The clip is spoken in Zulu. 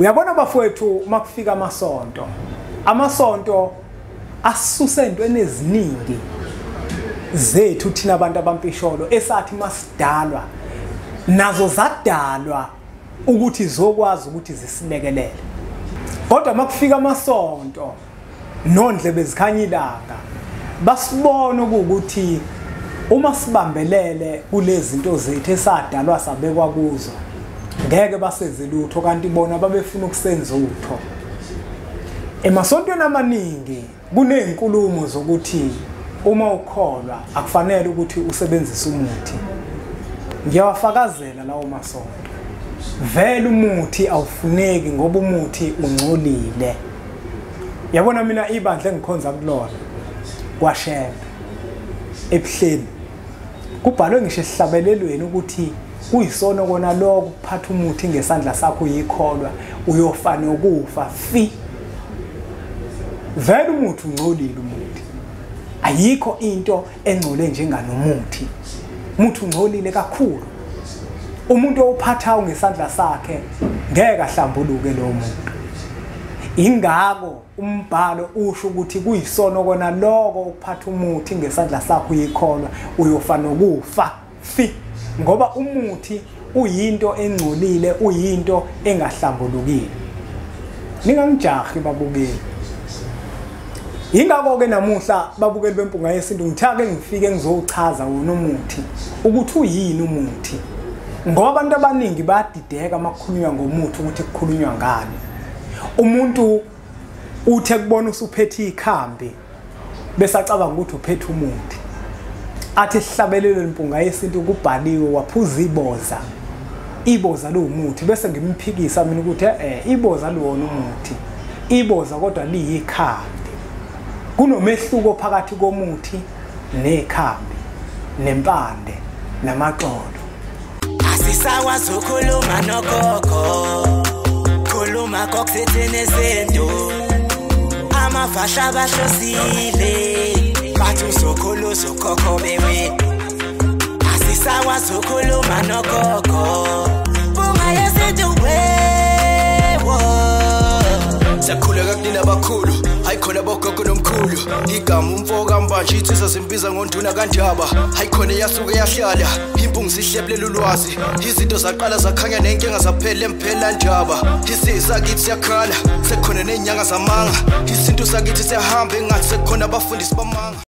Uyabona bafowethu makufika amasonto asisusa entweni eziningi zethu thina abantu abampisholo esathi masidalwa nazo zadalwa ukuthi zokwazi ukuthi zisilekelele. Kodwa makufika amasonto nondlebe zikhanya ilanga basibona ukuthi uma sibambelele kulezi zinto zethu esadalwa sabekwa kuzo ngeke basenze lutho kanti bona babefuna ukusenza utho. Emasontweni amaningi kunezinkulumo zokuthi uma ukholwa akufanele ukuthi usebenzise umuthi. Ngiyawafakazela lawo masonto. Vele umuthi awufuneki ngoba umuthi ungcolile. Yabona mina ibandla engikhonza kulona kwaShembe ebuhleni kubhalwe ngisho esihlabelelweni ukuthi kuyisona kona lokho kuphatha umuthi ngesandla sakho uyikholwa uyofana ukufa fi. Vele umuthi ungcolile umuthi. Ayikho into engcole njenganomuthi. Umuthi ungcolile kakhulu. Umuntu ophathayo ngesandla sakhe ngeke ahlambuluke lo muntu. Ingako umbhalo usho ukuthi kuyisona kona lokho ukuphatha umuthi ngesandla sakho uyikholwa uyofana ukufa fi. Ngoba umuthi uyinto engcolile, uyinto engahlambulukile. Ningangijahi babukeli. Ingakho ke namuhla babukeli bempunga yesintu ngithake ngifike ngizochaza wona umuthi ukuthi uyini umuthi. Ngoba abantu abaningi bayadideka makukhulunywa ngomuthi ukuthi kukhulunywa ngani. Umuntu uthe kubona usuphethe ikhambi bese acabanga ukuthi uphethe umuthi. Athi sihlabelele impunga yesintu kubhaliwe waphuza iboza. Iboza lo umuthi bese ngimphikisa mina ukuthi iboza lo wona umuthi. Iboza kodwa liyikhambi. Kunomehluko phakathi komuthi nekhambi nempande namaxolo. Asisakwazi ukukhuluma nogogo, khuluma kokuthethene nezinto. Amafasha abahlosile bathi uzokhuluza ugogo bewe. Asisakwazi ukukhuluma nogogo, bunga yezinto wewo. Sakhuleka kunina abakhulu hayikhona bogogo nomkhulu. Igama umfoka mbanje ithi sazimbiza ngonduna kanjaba. Hayikhona yasuke yahlala impungu sihlephlela ulwazi. Izinto zaqala zakhanya nenkinga zaphela emphela njaba. Isizwe kithi siyakhala sekhona nenyanga zamanga. Izinto sakithi siyahamba engathi sekhona abafundisi bamanga.